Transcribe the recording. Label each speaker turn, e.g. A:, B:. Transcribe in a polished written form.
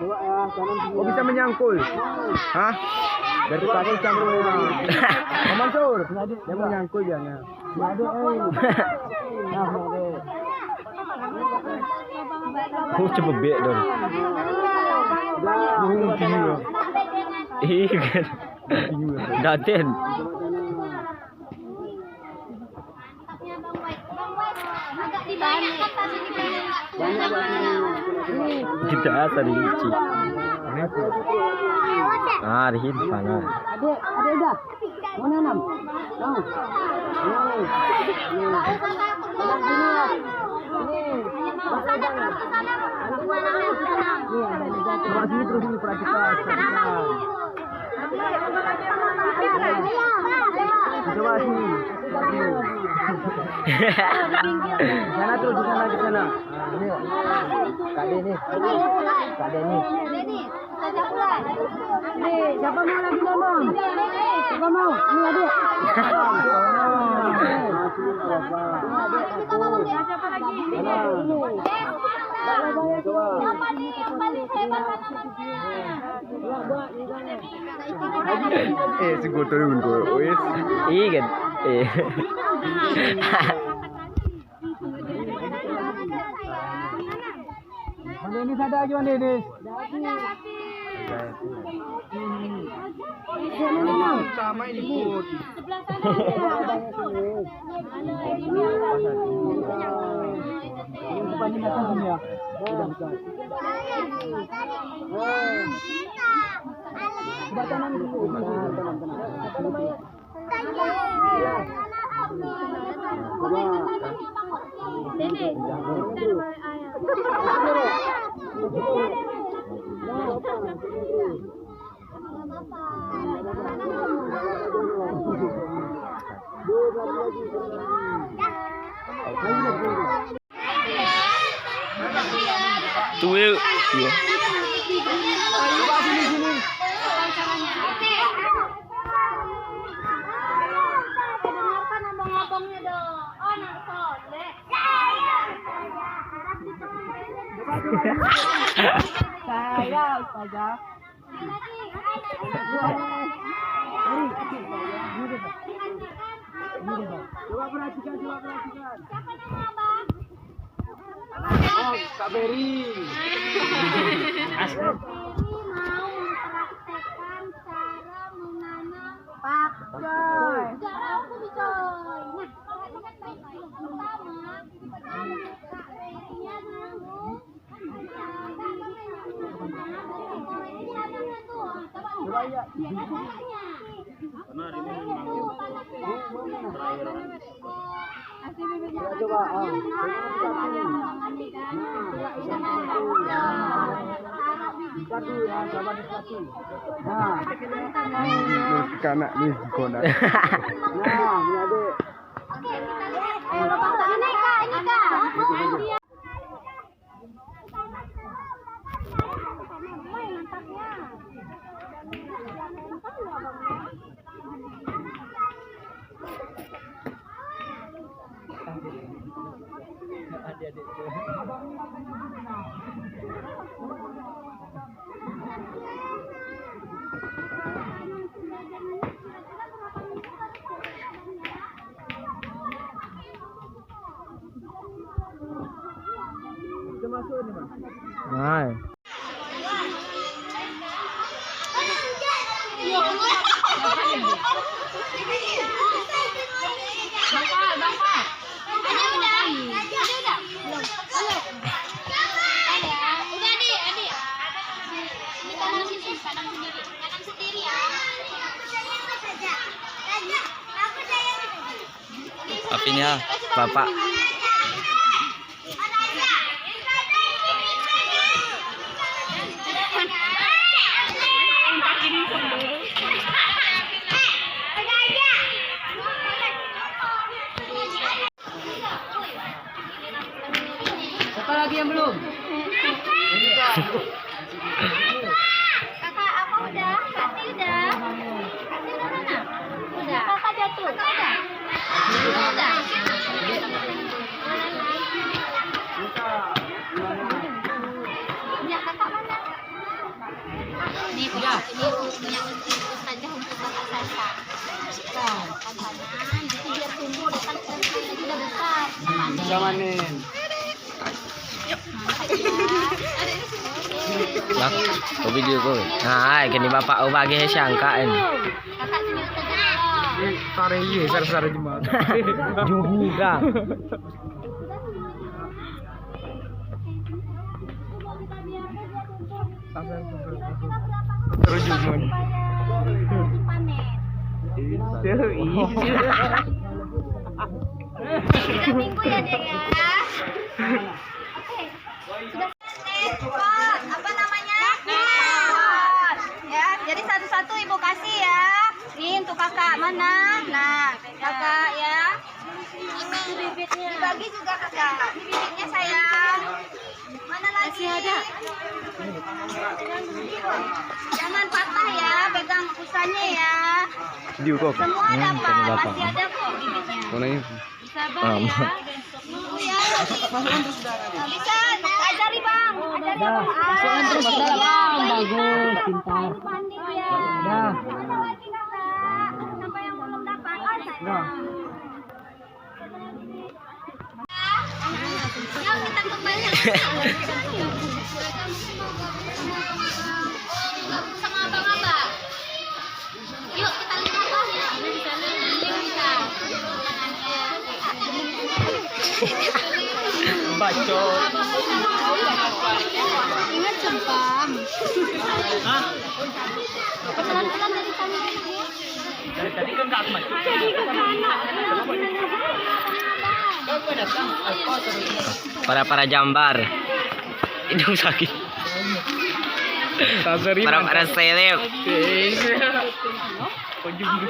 A: Oh bisa menyangkul. Hah? Dari kaki campur. Om Mansur, dia mau nyangkul jangan. Oh coba bek dong. Iya kan. Daten. Kita tadi Ici. Ah, di sana.
B: Ada udah. Mana 6?
A: Sini terus ini perhatikan. Coba sini. Sana terus di sana. Ini. Kade nih.
B: Nih, siapa mau lagi ngomong? Siapa mau? Ini adik. Siapa lagi?
C: Siapa nih yang paling hebat namanya?
A: Sego turun kok. Wis. Iya kan. Ini ada aja ini. Sama ini pun.
C: Sebelah sana.
A: Depan ini akan ya. Tenang dulu. Tuh ya. Coba sini.
C: Dengarkan abang-abangnya dong. Oh, soleh.
B: Saya Ustazah.
A: Coba perhatikan.
C: Siapa nama abang?
A: Oh, Kak Beri.
C: Mau mempraktekkan cara menanam
B: Pakcoy.
C: cara aku dicoy. Nah, perhatikan baik-baik. Pertama, Kak Berinya dulu.
A: Coba ya. Coba. Satu ya, sama di satu. Nah, kanak nih kona. Nah, ini adik.
C: Oke, kita lihat. Ini Kak.
A: Kita masuk ini, Mas.
D: Hai. Apa ini ya, Bapak?
B: Siapa lagi yang belum?
C: Kakak apa udah? Kati udah? Kati udah mana? Udah. Kakak jatuh. Kakak udah? Udah. Ya kakak mana? Ini punya ustazah untuk kakak Sasa. Jadi biar tumbuh datang ke sana sudah besar.
A: Zamanin.
D: Bak, kau video ko. Nah, kini bapak o bagi siyangka en.
C: Kakak sini ustazah.
A: Sare iya, sare jemaah.
D: Juhu ka.
A: Terus jumun.
C: Panen. Tiga minggu ya dek ya. Oke. Sudah pot. Apa namanya? Pot. Ya, jadi satu-satu ibu kasih ya. Ini untuk kakak mana? Nah, kakak ya. Ini bibitnya. Dibagi juga kakak. Ini bibitnya sayang. Mana lagi? Masih ada. Jangan patah ya, pegang usahanya ya.
A: Video kok.
C: Semua dapat,
D: dapat.
C: masih ada kok bibitnya.
A: Mana ini?
C: Sabar ya. Tunggu ya. Bisa, ajari bang. Ajari bang.
B: Masukkan terus ke dalam. Bagus, pintar.
C: Pandai ya.
B: Dah.
C: Mana lagi kakak? Sampai yang belum dapat.
A: Dah.
C: Yuk kita kembali. Sama abang-abang. Yuk kita lihat abangnya. Di sana.
A: Bacot.
C: Ingat sempam. Hah? Pelan-pelan dari sana.
A: Tadi kan enggak aman.
D: Para jambar. Hidung sakit.
A: Tak seri.
D: Para seleb.
A: Kau juga.